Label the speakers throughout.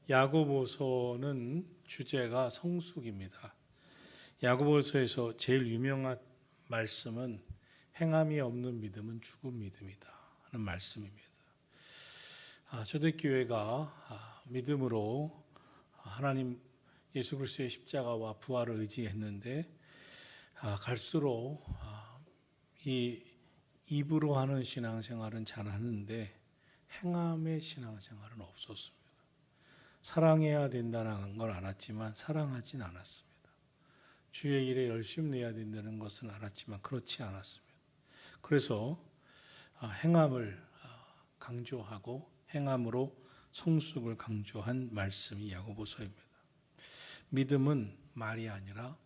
Speaker 1: 야고보서는 주제가 성숙입니다. 야고보서에서 제일 유명한 말씀은 행함이 없는 믿음은 죽은 믿음이다 하는 말씀입니다. 초대교회가 믿음으로 하나님 예수 그리스도의 십자가와 부활을 의지했는데 갈수록 이 입으로 하는 신앙생활은 잘하는데 행함의 신앙생활은 없었습니다. 사랑해야 된다는 걸 알았지만 사랑하진 않았습니다. 주의 일에 열심 내야 된다는 것은 알았지만 그렇지 않았습니다. 그래서 행함을 강조하고 행함으로 성숙을 강조한 말씀이 야고보서입니다. 믿음은 말이 아니라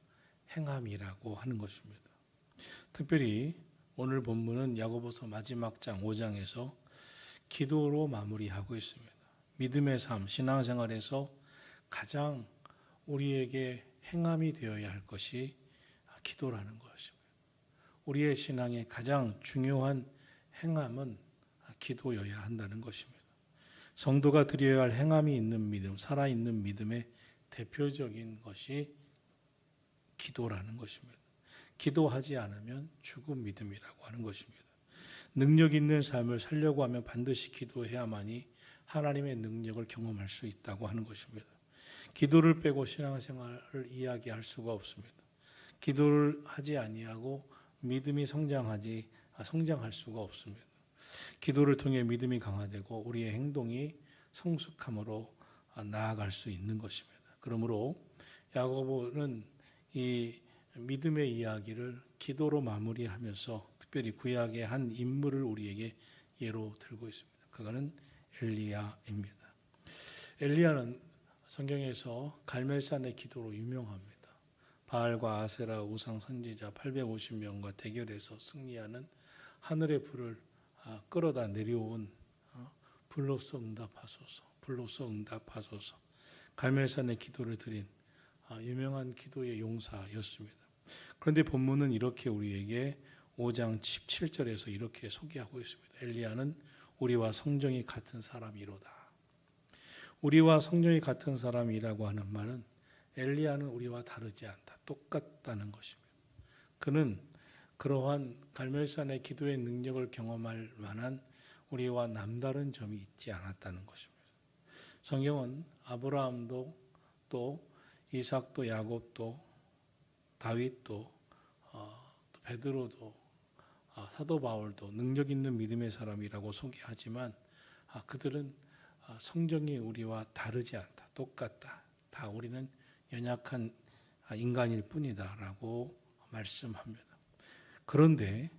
Speaker 1: 행함이라고 하는 것입니다. 특별히 오늘 본문은 야고보서 마지막 장 5장에서 기도로 마무리하고 있습니다. 믿음의 삶, 신앙생활에서 가장 우리에게 행함이 되어야 할 것이 기도라는 것입니다. 우리의 신앙의 가장 중요한 행함은 기도여야 한다는 것입니다. 성도가 드려야 할 행함이 있는 믿음, 살아있는 믿음의 대표적인 것이 기도라는 것입니다. 기도하지 않으면 죽은 믿음이라고 하는 것입니다. 능력 있는 삶을 살려고 하면 반드시 기도해야만이 하나님의 능력을 경험할 수 있다고 하는 것입니다. 기도를 빼고 신앙생활을 이야기할 수가 없습니다. 기도를 하지 아니하고 믿음이 성장할 수가 없습니다. 기도를 통해 믿음이 강화되고 우리의 행동이 성숙함으로 나아갈 수 있는 것입니다. 그러므로 야고보는 이 믿음의 이야기를 기도로 마무리하면서 특별히 구약의 한 인물을 우리에게 예로 들고 있습니다. 그거는 엘리야입니다. 엘리야는 성경에서 갈멜산의 기도로 유명합니다. 바알과 아세라 우상 선지자 850명과 대결해서 승리하는 하늘의 불을 끌어다 내려온 불로써 응답하소서 갈멜산의 기도를 드린 유명한 기도의 용사였습니다. 그런데 본문은 이렇게 우리에게 5장 17절에서 이렇게 소개하고 있습니다. 엘리야는 우리와 성정이 같은 사람이로다. 우리와 성정이 같은 사람이라고 하는 말은 엘리야는 우리와 다르지 않다. 똑같다는 것입니다. 그는 그러한 갈멜산의 기도의 능력을 경험할 만한 우리와 남다른 점이 있지 않았다는 것입니다. 성경은 아브라함도 또 이삭도 야곱도 다윗도 베드로도 사도 바울도 능력 있는 믿음의 사람이라고 소개하지만 그들은 성정이 우리와 다르지 않다. 똑같다. 다 우리는 연약한 인간일 뿐이다 라고 말씀합니다. 그런데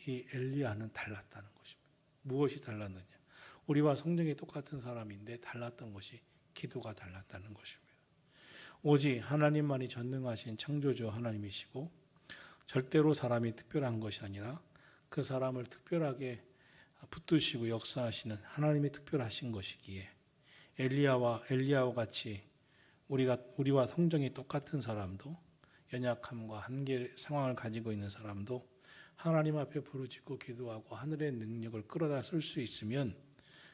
Speaker 1: 이 엘리야는 달랐다는 것입니다. 무엇이 달랐느냐? 우리와 성정이 똑같은 사람인데 달랐던 것이 기도가 달랐다는 것입니다. 오직 하나님만이 전능하신 창조주 하나님이시고 절대로 사람이 특별한 것이 아니라 그 사람을 특별하게 붙드시고 역사하시는 하나님이 특별하신 것이기에 엘리야와 같이 우리와 성정이 똑같은 사람도 연약함과 한계 상황을 가지고 있는 사람도 하나님 앞에 부르짖고 기도하고 하늘의 능력을 끌어다 쓸 수 있으면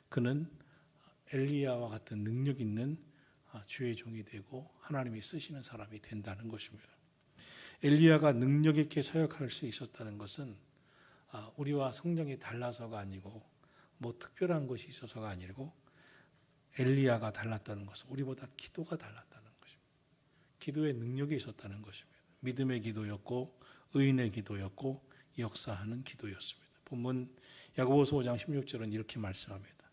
Speaker 1: 그는 엘리야와 같은 능력 있는 주의 종이 되고 하나님이 쓰시는 사람이 된다는 것입니다. 엘리야가 능력 있게 사역할 수 있었다는 것은 우리와 성정이 달라서가 아니고 뭐 특별한 것이 있어서가 아니고 엘리야가 달랐다는 것은 우리보다 기도가 달랐다는 것입니다. 기도의 능력이 있었다는 것입니다. 믿음의 기도였고 의인의 기도였고 역사하는 기도였습니다. 본문 야고보서 5장 16절은 이렇게 말씀합니다.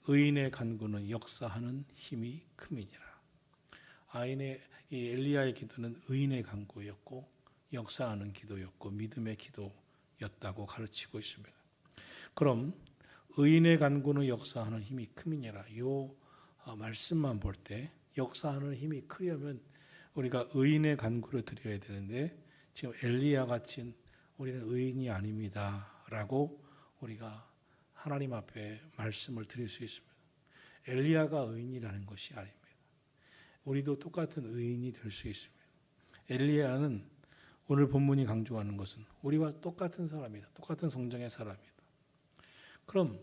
Speaker 1: 의인의 간구는 역사하는 힘이 큼이니라. 이 엘리야의 기도는 의인의 간구였고 역사하는 기도였고 믿음의 기도였다고 가르치고 있습니다. 그럼 의인의 간구는 역사하는 힘이 큼이니라. 이 말씀만 볼 때 역사하는 힘이 크려면 우리가 의인의 간구를 드려야 되는데 지금 엘리야 같은 우리는 의인이 아닙니다 라고 우리가 하나님 앞에 말씀을 드릴 수 있습니다. 엘리야가 의인이라는 것이 아닙니다. 우리도 똑같은 의인이 될 수 있습니다. 엘리야는 오늘 본문이 강조하는 것은 우리와 똑같은 사람이다. 똑같은 성정의 사람이다. 그럼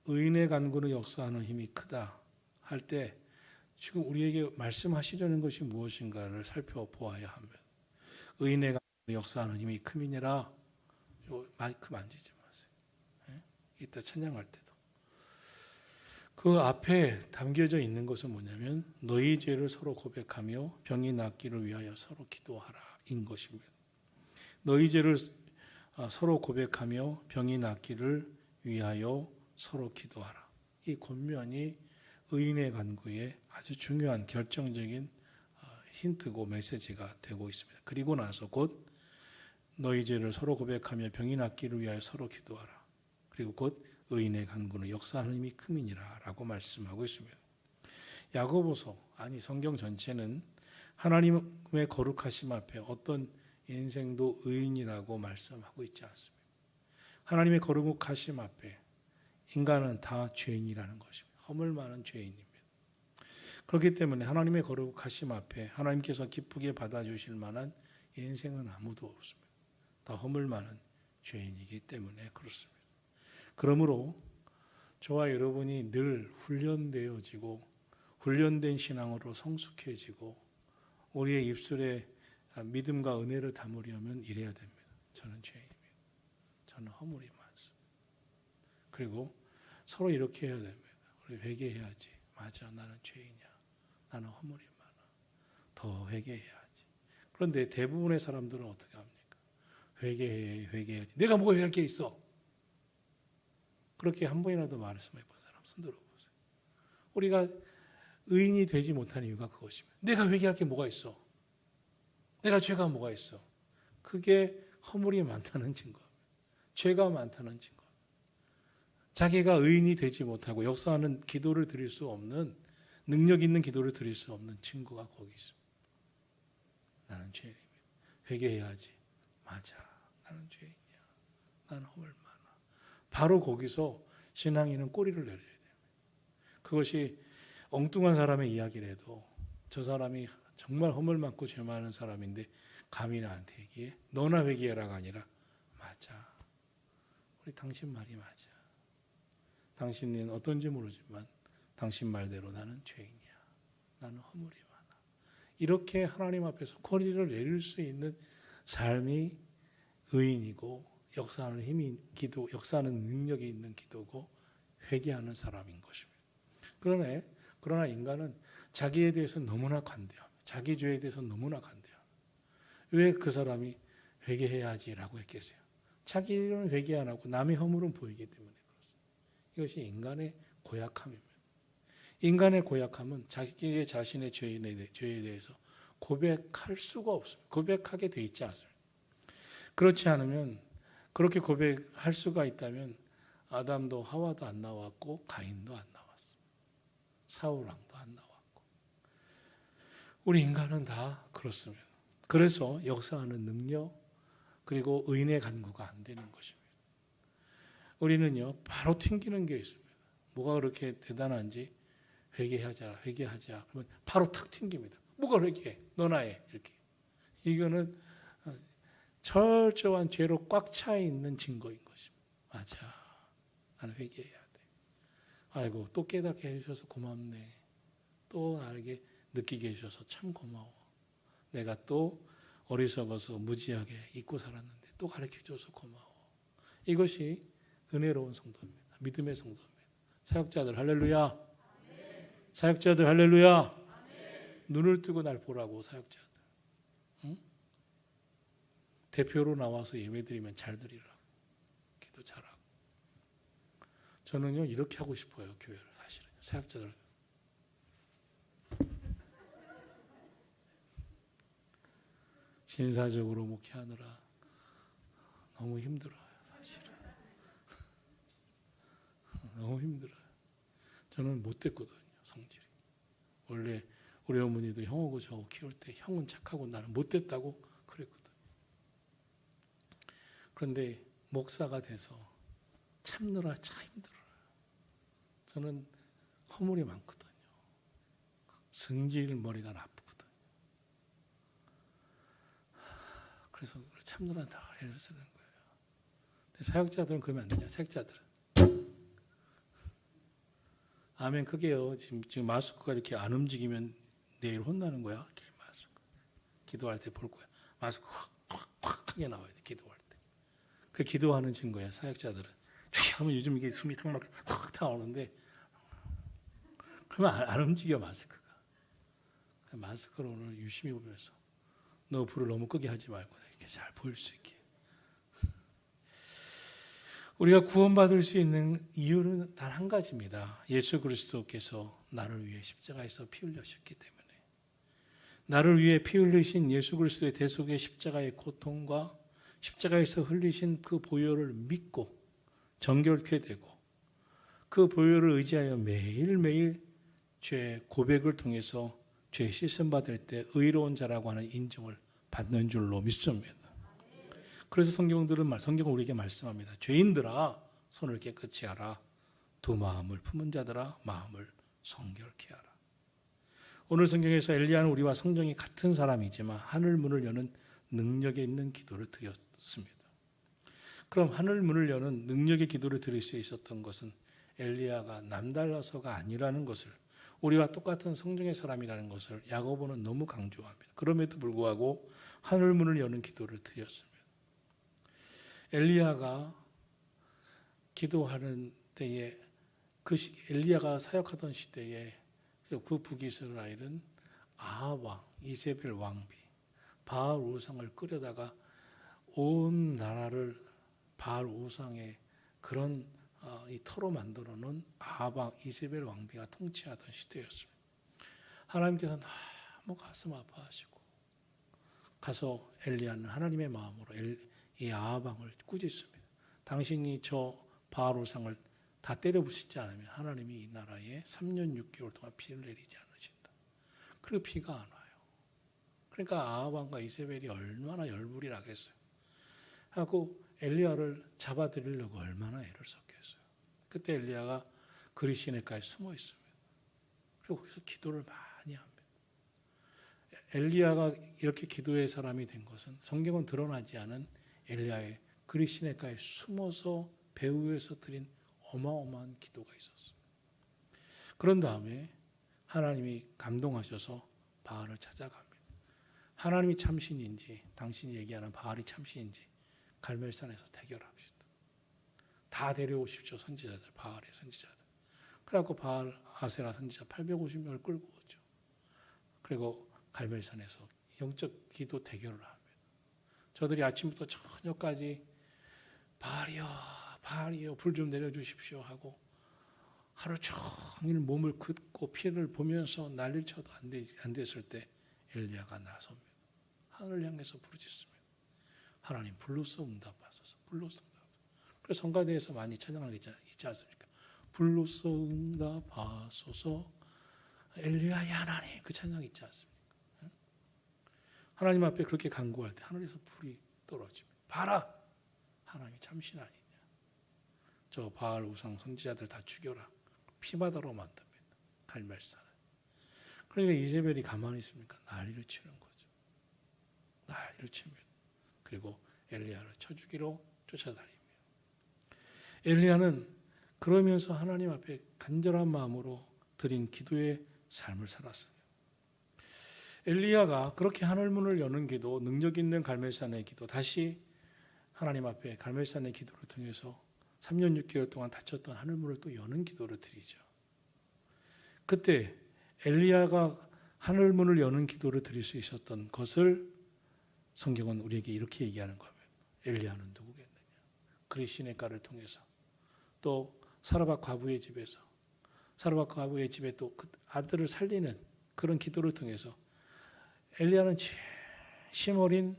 Speaker 1: 의인의 간구는 역사하는 힘이 크다 할 때 지금 우리에게 말씀하시려는 것이 무엇인가를 살펴보아야 합니다. 의인의 역사하는 힘이 큼이니라. 마이크 만지지 마세요. 이따 찬양할 때도. 그 앞에 담겨져 있는 것은 뭐냐면 너희 죄를 서로 고백하며 병이 낫기를 위하여 서로 기도하라 인 것입니다. 너희 죄를 서로 고백하며 병이 낫기를 위하여 서로 기도하라. 이 권면이 의인의 간구에 아주 중요한 결정적인 힌트고 메시지가 되고 있습니다. 그리고 나서 곧 너희 죄를 서로 고백하며 병이 낫기를 위하여 서로 기도하라. 그리고 곧 의인의 간구는 역사하는 힘이 큼이니라 라고 말씀하고 있습니다. 야고보서 아니 성경 전체는 하나님의 거룩하심 앞에 어떤 인생도 의인이라고 말씀하고 있지 않습니다. 하나님의 거룩하심 앞에 인간은 다 죄인이라는 것입니다. 허물 많은 죄인입니다. 그렇기 때문에 하나님의 거룩하심 앞에 하나님께서 기쁘게 받아주실 만한 인생은 아무도 없습니다. 다 허물 많은 죄인이기 때문에 그렇습니다. 그러므로 저와 여러분이 늘 훈련되어지고 훈련된 신앙으로 성숙해지고 우리의 입술에 믿음과 은혜를 담으려면 이래야 됩니다. 저는 죄인입니다. 저는 허물이 많습니다. 그리고 서로 이렇게 해야 됩니다. 우리 회개해야지. 맞아, 나는 죄인이야. 나는 허물이 많아. 더 회개해야지. 그런데 대부분의 사람들은 어떻게 합니까? 회개해야지. 내가 뭐 회개할 게 있어? 그렇게 한 번이라도 말씀해 본 사람 손 들어보세요. 우리가 의인이 되지 못하는 이유가 그것입니다. 내가 회개할 게 뭐가 있어? 내가 죄가 뭐가 있어? 그게 허물이 많다는 증거입니다. 죄가 많다는 증거. 자기가 의인이 되지 못하고 역사하는 기도를 드릴 수 없는, 능력 있는 기도를 드릴 수 없는 증거가 거기 있습니다. 나는 죄인입니다. 회개해야지. 맞아. 나는 죄인이야. 나는 허물 많아. 바로 거기서 신앙인은 꼬리를 내려야 됩니다. 그것이 엉뚱한 사람의 이야기라도 저 사람이 정말 허물 많고 죄 많은 사람인데 감히 나한테 얘기해? 너나 회개해라가 아니라 맞아. 우리 당신 말이 맞아. 당신은 어떤지 모르지만 당신 말대로 나는 죄인이야. 나는 허물이 많아. 이렇게 하나님 앞에서 꼬리를 내릴 수 있는 삶이 의인이고 역사하는 힘이 기도, 역사하는 능력이 있는 기도고 회개하는 사람인 것입니다. 그러나 인간은 자기에 대해서 너무나 관대합니다. 자기 죄에 대해서 너무나 관대합니다. 왜 그 사람이 회개해야지라고 했겠어요? 자기는 회개 안 하고 남의 허물은 보이기 때문에 그렇습니다. 이것이 인간의 고약함입니다. 인간의 고약함은 자기 자신의 죄에 대해서 고백할 수가 없습니다. 고백하게 돼 있지 않습니다. 그렇지 않으면 그렇게 고백할 수가 있다면 아담도 하와도 안 나왔고 가인도 안 나왔습니다. 사울왕도 안 나왔고 우리 인간은 다 그렇습니다. 그래서 역사하는 능력 그리고 의인의 간구가 안 되는 것입니다. 우리는요 바로 튕기는 게 있습니다. 뭐가 그렇게 대단한지 회개하자. 그러면 바로 탁 튕깁니다. 뭐가 회개해? 너나 해. 이렇게. 이거는 철저한 죄로 꽉 차 있는 증거인 것입니다. 맞아. 나는 회개해야 돼. 아이고 또 깨닫게 해주셔서 고맙네. 또 알게 느끼게 해주셔서 참 고마워. 내가 또 어리석어서 무지하게 잊고 살았는데 또 가르쳐줘서 고마워. 이것이 은혜로운 성도입니다. 믿음의 성도입니다. 사역자들 할렐루야. 사역자들 할렐루야. 눈을 뜨고 날 보라고 사역자들. 응? 대표로 나와서 예배드리면 잘 드리라고. 기도 잘하고. 저는요 이렇게 하고 싶어요. 교회를 사실은. 사역자들. 신사적으로 목회하느라 너무 힘들어요. 사실은. 너무 힘들어요. 저는 못 됐거든요. 성질이. 원래 우리 어머니도 형하고 저하고 키울 때 형은 착하고 나는 못 됐다고 그랬거든요. 그런데 목사가 돼서 참느라 참 힘들어요. 저는 허물이 많거든요. 승질 머리가 나쁘거든요. 그래서 참느라 다 애를 쓰는 거예요. 근데 사역자들은 그러면 안 되냐? 사역자들은 아멘 크게요. 지금 마스크가 이렇게 안 움직이면 내일 혼나는 거야. 이렇게 마스크. 기도할 때 볼 거야. 마스크 확 하게 나와야 돼. 기도할 때. 그 기도하는 증거야. 사역자들은. 이렇게 하면 요즘 이게 숨이 턱 막히게 확 나오는데 그러면 안 움직여 마스크가. 마스크를 오늘 유심히 보면서 너 불을 너무 끄게 하지 말고 이렇게 잘 보일 수 있게. 우리가 구원받을 수 있는 이유는 단 한 가지입니다. 예수 그리스도께서 나를 위해 십자가에서 피 흘리셨기 때문에. 나를 위해 피 흘리신 예수 그리스도의 대속의 십자가의 고통과 십자가에서 흘리신 그 보혈을 믿고 정결케 되고 그 보혈을 의지하여 매일매일 죄 고백을 통해서 죄 씻음 받을 때 의로운 자라고 하는 인정을 받는 줄로 믿습니다. 그래서 성경은 우리에게 말씀합니다. 죄인들아 손을 깨끗이 하라. 두 마음을 품은 자들아 마음을 성결케 하라. 오늘 성경에서 엘리야는 우리와 성정이 같은 사람이지만 하늘 문을 여는 능력에 있는 기도를 드렸습니다. 그럼 하늘 문을 여는 능력의 기도를 드릴 수 있었던 것은 엘리야가 남달라서가 아니라는 것을, 우리와 똑같은 성정의 사람이라는 것을 야고보는 너무 강조합니다. 그럼에도 불구하고 하늘 문을 여는 기도를 드렸습니다. 엘리야가 기도하는 때에 엘리야가 사역하던 시대에 그 북이스라엘은 아합 왕, 이세벨 왕비, 바알 우상을 끌여다가 온 나라를 바알 우상의 그런 이 터로 만들어 놓은 아합 왕, 이세벨 왕비가 통치하던 시대였습니다. 하나님께서 너무 가슴 아파하시고 가서 엘리야는 하나님의 마음으로 이 아합 왕을 꾸짖습니다. 당신이 저 바알 우상을 다 때려 부시지 않으면 하나님이 이 나라에 3년 6개월 동안 비를 내리지 않으신다. 그리고 비가 안 와요. 그러니까 아합 왕과 이세벨이 얼마나 열불이 나겠어요. 하고 엘리야를 잡아들이려고 얼마나 애를 썼겠어요. 그때 엘리야가 그리시네가에 숨어 있습니다. 그리고 거기서 기도를 많이 합니다. 엘리야가 이렇게 기도의 사람이 된 것은 성경은 드러나지 않은 엘리야의 그리시네가에 숨어서 배후에서 드린 어마어마한 기도가 있었습니다. 그런 다음에 하나님이 감동하셔서 바알을 찾아갑니다. 하나님이 참신인지 당신이 얘기하는 바알이 참신인지 갈멜산에서 대결합시다. 다 데려오십시오. 선지자들, 바알의 선지자들. 그래갖고 바알 아세라 선지자 850명을 끌고 오죠. 그리고 갈멜산에서 영적 기도 대결을 합니다. 저들이 아침부터 저녁까지 바알이여 불 좀 내려주십시오 하고 하루 종일 몸을 긋고 피를 보면서 난리를 쳐도 안 됐을 때 엘리야가 나섭니다. 하늘을 향해서 부르짖습니다. 하나님 불로써 응답하소서. 불로써 응답하소서. 그래서 성가대에서 많이 찬양하는 게 있지 않습니까? 불로써 응답하소서. 엘리야의 하나님, 그 찬양 있지 않습니까? 하나님 앞에 그렇게 간구할 때 하늘에서 불이 떨어집니다. 봐라, 하나님이 참신 아니냐. 저 바알 우상 선지자들 다 죽여라. 피바다로 만듭니다. 갈멜산을. 그러니까 이세벨이 가만히 있습니까? 난리를 치는 거죠. 난리를 칩니다. 그리고 엘리야를 쳐 죽이러 쫓아다닙니다. 엘리야는 그러면서 하나님 앞에 간절한 마음으로 드린 기도의 삶을 살았어요. 엘리야가 그렇게 하늘문을 여는 기도, 능력 있는 갈멜산의 기도, 다시 하나님 앞에 갈멜산의 기도를 통해서 3년 6개월 동안 닫혔던 하늘문을 또 여는 기도를 드리죠. 그때 엘리야가 하늘문을 여는 기도를 드릴 수 있었던 것을 성경은 우리에게 이렇게 얘기하는 겁니다. 엘리야는 누구겠느냐? 그리시네가를 통해서 또 사르밧 과부의 집에서 사르밧 과부의 집에 또 그 아들을 살리는 그런 기도를 통해서 엘리야는 진심 어린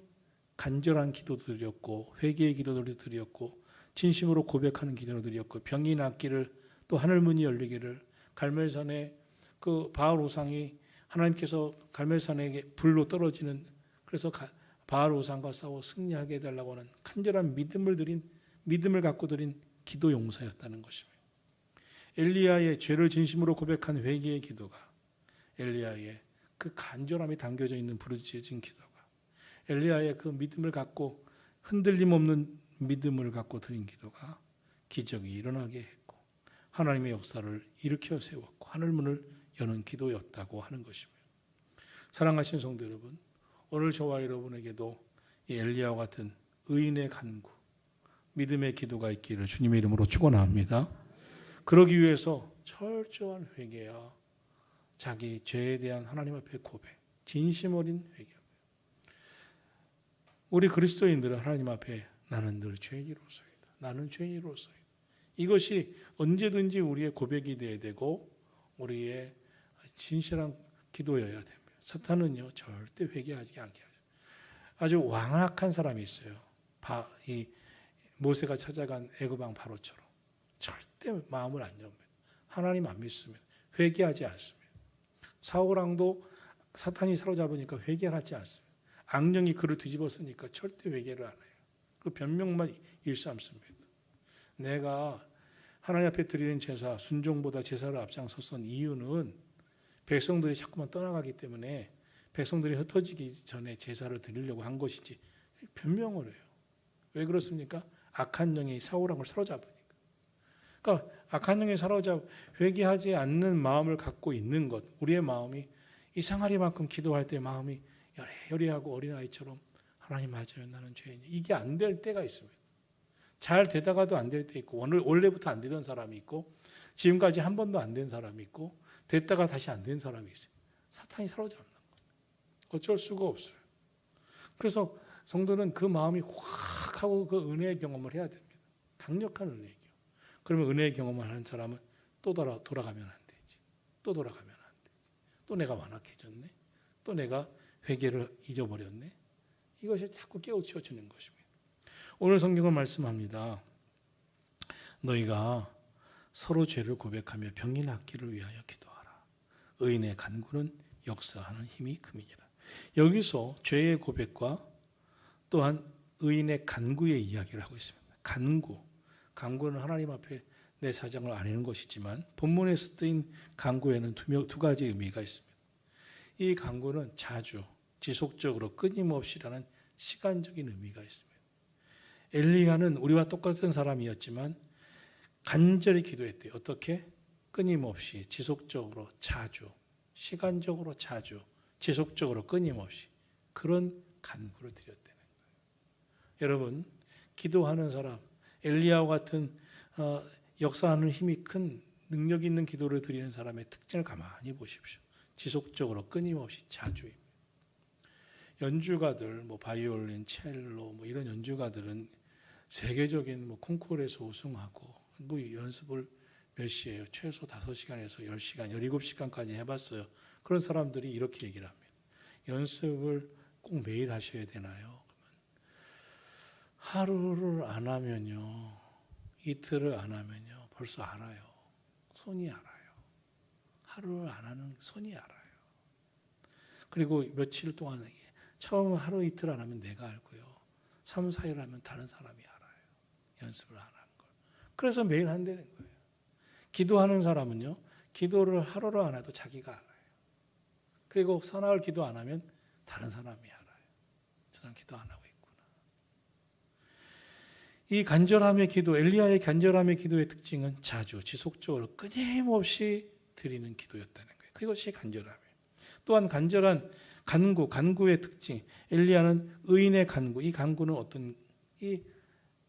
Speaker 1: 간절한 기도도 드렸고 회개의 기도도 드렸고 진심으로 고백하는 기도를 드렸고 병이 낫기를 또 하늘문이 열리기를 갈멜산에 그 바알 우상이 하나님께서 갈멜산에게 불로 떨어지는 그래서 바알 우상과 싸워 승리하게 해달라고 하는 간절한 믿음을 갖고 드린 기도 용사였다는 것입니다. 엘리야의 죄를 진심으로 고백한 회개의 기도가 엘리야의 그 간절함이 담겨져 있는 부르짖은 기도가 엘리야의 그 믿음을 갖고 흔들림 없는 믿음을 갖고 드린 기도가 기적이 일어나게 했고 하나님의 역사를 일으켜 세웠고 하늘문을 여는 기도였다고 하는 것입니다. 사랑하신 성도 여러분, 오늘 저와 여러분에게도 이 엘리야와 같은 의인의 간구, 믿음의 기도가 있기를 주님의 이름으로 축원합니다. 그러기 위해서 철저한 회개와 자기 죄에 대한 하나님 앞에 고백, 진심 어린 회개입니다. 우리 그리스도인들은 하나님 앞에 나는 늘 죄인으로서이다. 나는 죄인으로서이다. 이것이 언제든지 우리의 고백이 되어야 되고 우리의 진실한 기도여야 됩니다. 사탄은요 절대 회개하지 않게 하죠. 아주 완악한 사람이 있어요. 이 모세가 찾아간 애굽 왕 바로처럼 절대 마음을 안 엽니다. 하나님 안 믿습니다. 회개하지 않습니다. 사울 왕도 사탄이 사로잡으니까 회개를 하지 않습니다. 악령이 그를 뒤집었으니까 절대 회개를 안 해요. 그 변명만 일삼습니다. 내가 하나님 앞에 드리는 제사, 순종보다 제사를 앞장섰던 이유는 백성들이 자꾸만 떠나가기 때문에 백성들이 흩어지기 전에 제사를 드리려고 한 것이지 변명을 해요. 왜 그렇습니까? 악한 영이 사울 왕을 사로잡으니까. 그러니까 악한 영에 사로잡 회개하지 않는 마음을 갖고 있는 것, 우리의 마음이 이 상하리만큼 기도할 때 마음이 여리여리하고 어린아이처럼 하나님 맞아요, 나는 죄인이에요. 이게 안 될 때가 있습니다. 잘 되다가도 안 될 때 있고 원래부터 안 되던 사람이 있고 지금까지 한 번도 안 된 사람이 있고 됐다가 다시 안 된 사람이 있어요. 사탄이 사로잡는 거예요. 어쩔 수가 없어요. 그래서 성도는 그 마음이 확 하고 그 은혜의 경험을 해야 됩니다. 강력한 은혜의 경험. 그러면 은혜의 경험을 하는 사람은 또 돌아가면 안 되지. 또 돌아가면 안 되지. 또 내가 완악해졌네. 또 내가 회개를 잊어버렸네. 이것이 자꾸 깨우쳐주는 것입니다. 오늘 성경은 말씀합니다. 너희가 서로 죄를 고백하며 병이 낫기를 위하여 기도하라. 의인의 간구는 역사하는 힘이 큼이니라. 여기서 죄의 고백과 또한 의인의 간구의 이야기를 하고 있습니다. 간구는 하나님 앞에 내 사정을 아뢰는 것이지만 본문에서 쓰인 간구에는 두 가지 의미가 있습니다. 이 간구는 자주, 지속적으로 끊임없이라는 시간적인 의미가 있습니다. 엘리야는 우리와 똑같은 사람이었지만 간절히 기도했대요. 어떻게? 끊임없이, 지속적으로, 자주, 시간적으로 자주, 지속적으로 끊임없이 그런 간구를 드렸다는 거예요. 여러분, 기도하는 사람, 엘리야와 같은 역사하는 힘이 큰 능력 있는 기도를 드리는 사람의 특징을 가만히 보십시오. 지속적으로 끊임없이 자주입니다. 연주가들, 바이올린, 첼로, 이런 연주가들은 세계적인 콩쿠르에서 우승하고 연습을 몇 시에요? 최소 5시간에서 10시간, 17시간까지 해봤어요. 그런 사람들이 이렇게 얘기를 합니다. 연습을 꼭 매일 하셔야 되나요? 하루를 안 하면요, 이틀을 안 하면요, 벌써 알아요. 손이 알아요. 하루를 안 하는 손이 알아요. 그리고 며칠 동안 처음 하루 이틀 안 하면 내가 알고요. 3, 4일 하면 다른 사람이 알아요. 연습을 안 하는 걸. 그래서 매일 한다는 거예요. 기도하는 사람은요, 기도를 하루를 안 해도 자기가 알아요. 그리고 사나흘 기도 안 하면 다른 사람이 알아요. 저 사람 기도 안 하고 있구나. 이 간절함의 기도, 엘리야의 간절함의 기도의 특징은 자주, 지속적으로 끊임없이 드리는 기도였다는 거예요. 그것이 간절함이에요. 또한 간절한 간구의 특징, 엘리야는 의인의 간구, 이 간구는 어떤 이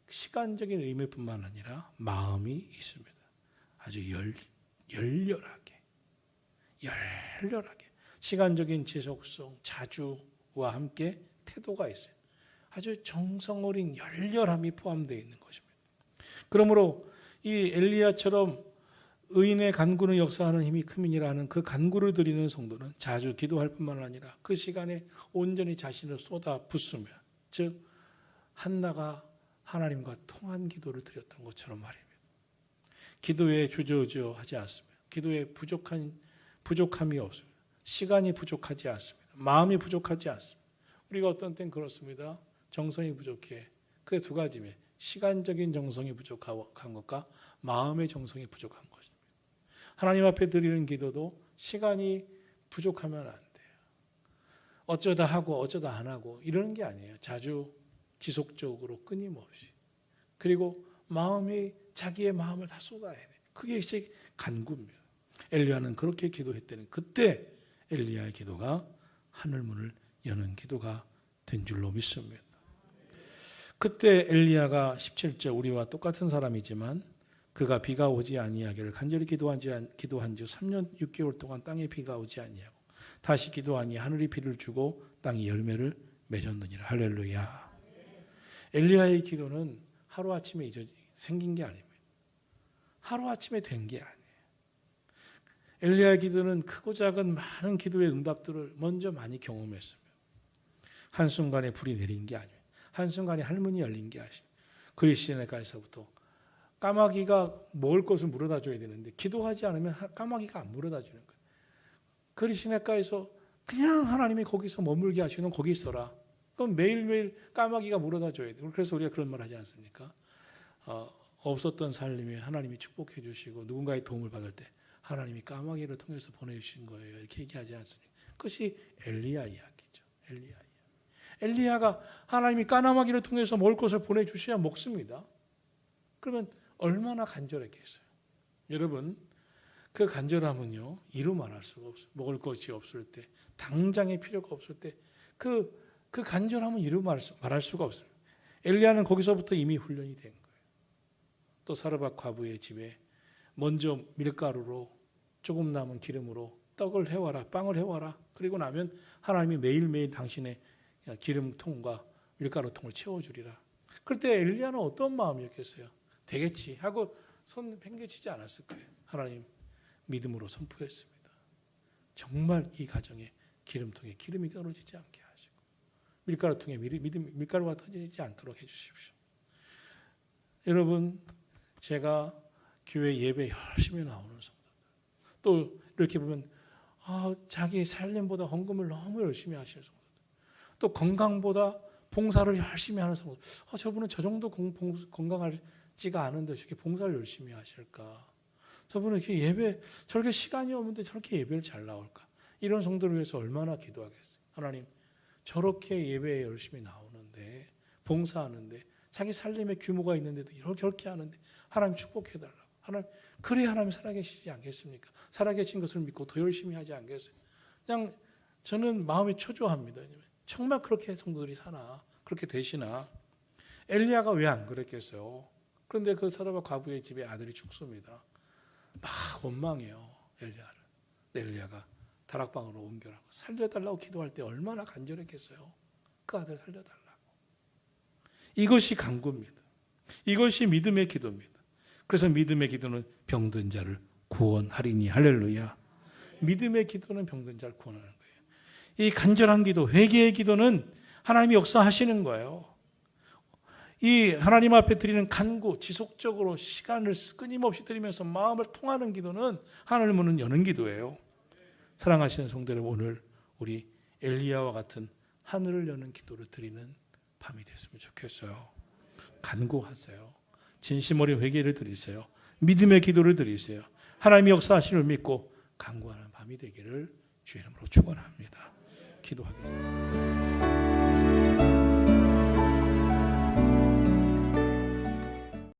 Speaker 1: 시간적인 의미뿐만 아니라 마음이 있습니다. 아주 열렬하게 시간적인 지속성, 자주와 함께 태도가 있어요. 아주 정성 어린 열렬함이 포함되어 있는 것입니다. 그러므로 이 엘리야처럼 의인의 간구는 역사하는 힘이 큼이니라는 그 간구를 드리는 성도는 자주 기도할 뿐만 아니라 그 시간에 온전히 자신을 쏟아 붓으며, 즉 한나가 하나님과 통한 기도를 드렸던 것처럼 말입니다. 기도에 주저하지 않습니다. 기도에 부족함이 없습니다. 시간이 부족하지 않습니다. 마음이 부족하지 않습니다. 우리가 어떤 땐 그렇습니다. 정성이 부족해. 그게 두 가지입니다. 시간적인 정성이 부족한 것과 마음의 정성이 부족한 것입니다. 하나님 앞에 드리는 기도도 시간이 부족하면 안 돼요. 어쩌다 하고 어쩌다 안 하고 이러는 게 아니에요. 자주 지속적으로 끊임없이. 그리고 마음이 자기의 마음을 다 쏟아야 돼. 그게 이제 간구입니다. 엘리야는 그렇게 기도했다는, 그때 엘리야의 기도가 하늘문을 여는 기도가 된 줄로 믿습니다. 그때 엘리야가 17절, 우리와 똑같은 사람이지만 그가 비가 오지 아니하기를 간절히 기도한 지 3년 6개월 동안 땅에 비가 오지 아니하고 다시 기도하니 하늘이 비를 주고 땅이 열매를 맺었느니라. 할렐루야. 엘리야의 기도는 하루아침에 생긴 게 아닙니다. 하루아침에 된 게 아니에요. 엘리야의 기도는 크고 작은 많은 기도의 응답들을 먼저 많이 경험했습니다. 한순간에 불이 내린 게 아니에요. 한순간에 할문이 열린 게 아니에요. 그리시네가에서부터 까마귀가 먹을 것을 물어다 줘야 되는데 기도하지 않으면 까마귀가 안 물어다 주는 거예요. 그리시네가에서 그냥 하나님이 거기서 머물게 하시는 거기 있어라. 그럼 매일매일 까마귀가 물어다 줘야 돼요. 그래서 우리가 그런 말 하지 않습니까? 없었던 살림에 하나님이 축복해 주시고 누군가의 도움을 받을 때 하나님이 까마귀를 통해서 보내주신 거예요. 이렇게 얘기하지 않습니까? 그것이 엘리야 이야기죠. 엘리야 이야기. 엘리야가 하나님이 까마귀를 통해서 먹을 것을 보내주셔야 먹습니다. 그러면 얼마나 간절했겠어요. 여러분, 그 간절함은요, 이루 말할 수가 없어요. 먹을 것이 없을 때, 당장의 필요가 없을 때 그 간절함은 이루 말할 수가 없어요. 엘리야는 거기서부터 이미 훈련이 된 거예요. 또 사르밧 과부의 집에 먼저 밀가루로 조금 남은 기름으로 떡을 해와라, 빵을 해와라. 그리고 나면 하나님이 매일매일 당신의 기름통과 밀가루통을 채워주리라. 그때 엘리야는 어떤 마음이었겠어요? 되겠지 하고 손 팽개치지 않았을 거예요. 하나님 믿음으로 선포했습니다. 정말 이 가정에 기름통에 기름이 떨어지지 않게 하시고 밀가루통에 밀가루가 터지지 않도록 해주십시오. 여러분, 제가 교회 예배 열심히 나오는 성도들, 또 이렇게 보면 자기 살림보다 헌금을 너무 열심히 하시는 성도들, 또 건강보다 봉사를 열심히 하는 성도들, 저분은 저 정도 건강하지가 않은데 저렇게 봉사를 열심히 하실까? 저분은 이렇게 예배 저렇게 시간이 없는데 저렇게 예배를 잘 나올까? 이런 성도를 위해서 얼마나 기도하겠어요. 하나님, 저렇게 예배에 열심히 나오는데 봉사하는데 자기 살림에 규모가 있는데도 이렇게 하는데 하나님 축복해달라고. 하나님, 그래야 하나님 살아계시지 않겠습니까? 살아계신 것을 믿고 더 열심히 하지 않겠어요? 그냥 저는 마음이 초조합니다. 정말 그렇게 성도들이 사나? 그렇게 되시나? 엘리야가 왜 안 그랬겠어요? 그런데 그 사르밧 과부의 집에 아들이 죽습니다. 막 원망해요, 엘리야를. 엘리야가 다락방으로 옮겨라고 살려달라고 기도할 때 얼마나 간절했겠어요. 그 아들 살려달라고. 이것이 간구입니다. 이것이 믿음의 기도입니다. 그래서 믿음의 기도는 병든 자를 구원하리니. 할렐루야. 믿음의 기도는 병든 자를 구원하는 거예요. 이 간절한 기도, 회개의 기도는 하나님이 역사하시는 거예요. 이 하나님 앞에 드리는 간구, 지속적으로 시간을 끊임없이 드리면서 마음을 통하는 기도는 하늘 문을 여는 기도예요. 사랑하시는 성도 여러분, 오늘 우리 엘리야와 같은 하늘을 여는 기도를 드리는 밤이 됐으면 좋겠어요. 간구하세요. 진심 어린 회개를 드리세요. 믿음의 기도를 드리세요. 하나님의 역사하심을 믿고 간구하는 밤이 되기를 주의 이름으로 축원합니다. 기도하겠습니다.